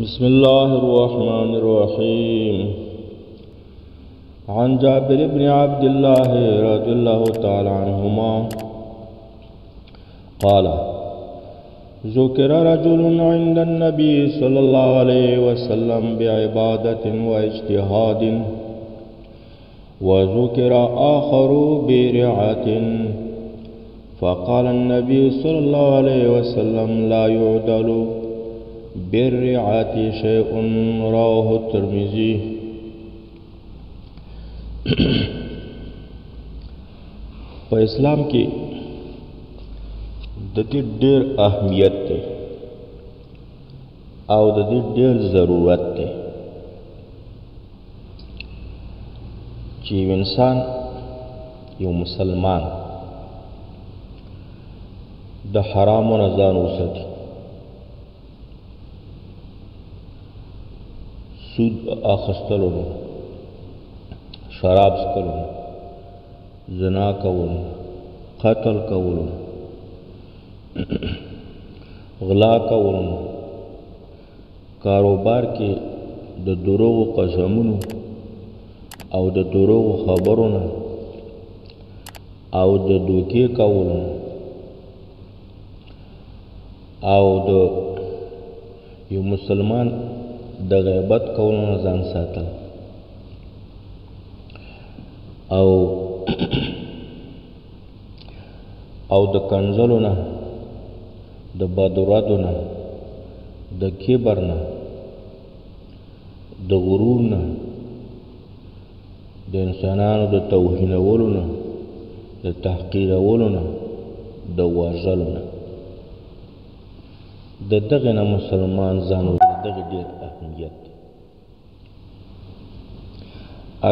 بسم الله الرحمن الرحيم. عن جابر بن عبد الله رضي الله تعالى عنهما قال: ذكر رجل عند النبي صلى الله عليه وسلم بعبادة واجتهاد، وذكر آخر برعاة، فقال النبي صلى الله عليه وسلم: لا يعدل بالرعاة شيء. رواه الترمذي. په اسلام کې د دې ډېر اهمیت دی او د دې ډېر ضرورت دی چې انسان یو مسلمان د حرامو نه ځان وساتي. سود اخستلو نه، شراب څښلو نه، زنا کولو، قتل کولو، غلا کولو، کاروبار کې د دروغو قسمونو او د دروغو خبرونه او د دوکې کولو او د یو مسلمان د غیبت کولو نه ځان ساتل او د کنځلو نه، د بدردو نه، د کبر نه، د غرور نه، د انسانانو د توهینولو نه، د تحقیرولو نه، د وژلو نه. د دغه نه مسلمان ځان دغه ډېر اهمیت دی.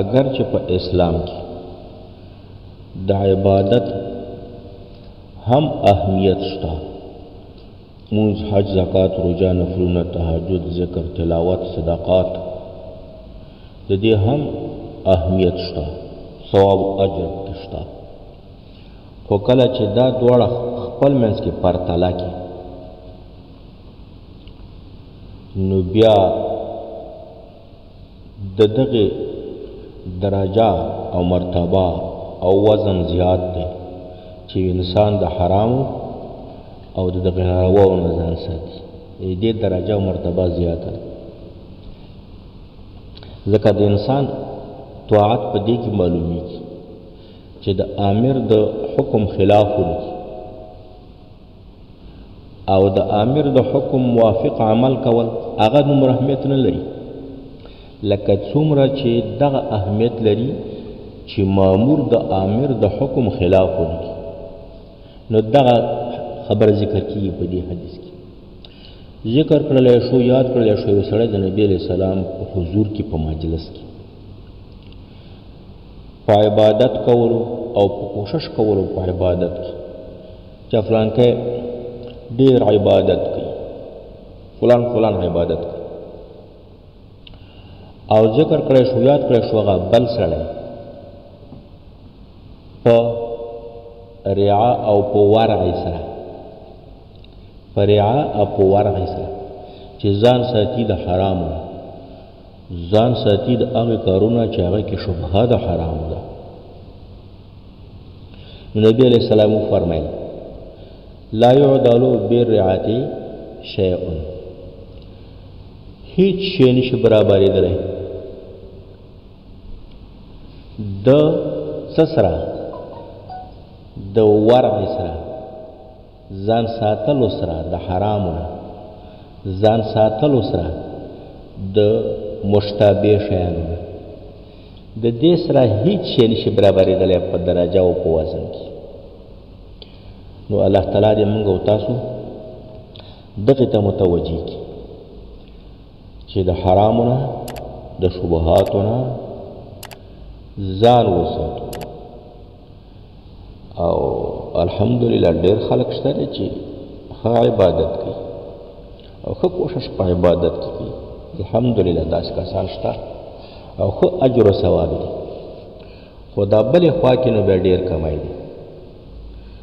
اگر چې په اسلام کې د عبادت هم اهمیت شته، مونځ، حج، زکات، روژه، نفلونه، تهجد، ذکر، تلاوت، صدقات، د دې هم اهمیت شته، ثواب او اجر شته. خو کله چې دا دواړه خپل منځ کې پرتله کړي نو بیا د دغه درجه او مرتبه او وزن زیات دی چې انسان د حرامو او د دغه نارواو نه ځان ساتي. د دې درجه او مرتبه زیاته ده، ځکه د انسان طاعت په دې کې معلومیږي چې د امیر د حکم خلاف وکړي او د امیر د حکم موافق عمل کول هغه دومره اهمیت نه لري لکه څومره چې دغه اهمیت لري چې مامور د امیر د حکم خلاف وکړي. نو دغه خبر ذکر کیږي په دې حدیث کې. ذکر کړلی شو، یاد کړلی شو، یو سړی د نبي علیه السلام په حضور کې په مجلس کې په عبادت کولو او په کوشش کولو په عبادت کې چې فلانکی ډېر عبادت کوي، فلان عبادت کوي، او ذکر کړی شو، یاد کړی شو هغه بل سړی په رعا او په ورغې سره، په رعا او په ورغې سره چې ځان ساتي د حرامو، ځان ساتي د هغې کارونه چې هغه کې شبهه د حرامو ده. نبي علیه السلام وفرمیل: لا يعدل بالرعاة شيء. هیڅ شی نشي برابرېدلی د څه سره؟ د ورغې سره، ځان ساتلو سره د حرامو نه، ځان ساتلو سره د مشتبه شیانو نه، د دې سره هیڅ شی نشي برابرېدلی په درجه او په وزن کې. نو الله تعالی دې موږ او تاسو دغې ته متوجه کړي چې د حرامو نه، د شبهاتو نه ځان وساتو. او الحمدلله ډېر خلک شته دی چې ښه عبادت کوي او ښه کوشش په عبادت کې کوي. الحمدلله داسې کسان شته او ښه اجر و ثواب دی، خو دا بلې خوا کې نو بیا ډېر کمای دی.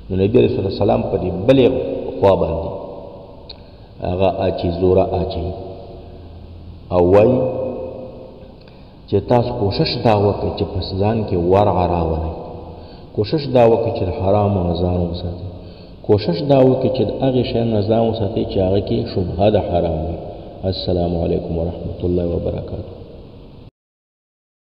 نو نبی علیہ السلام په دې بلې خوا باندې هغه اچي زوره اچي او وایي چې تاسو کوشش دا وکړئ چې په ځان کې ورع راولئ، کوشش دا وکړئ چې د حرامو نه ځان وساتئ، کوشش دا وکړئ چې د هغې شیانو نه ځان وساتئ چې هغه کې شبهه د حرام وي. السلام علیکم ورحمة الله وبرکاته.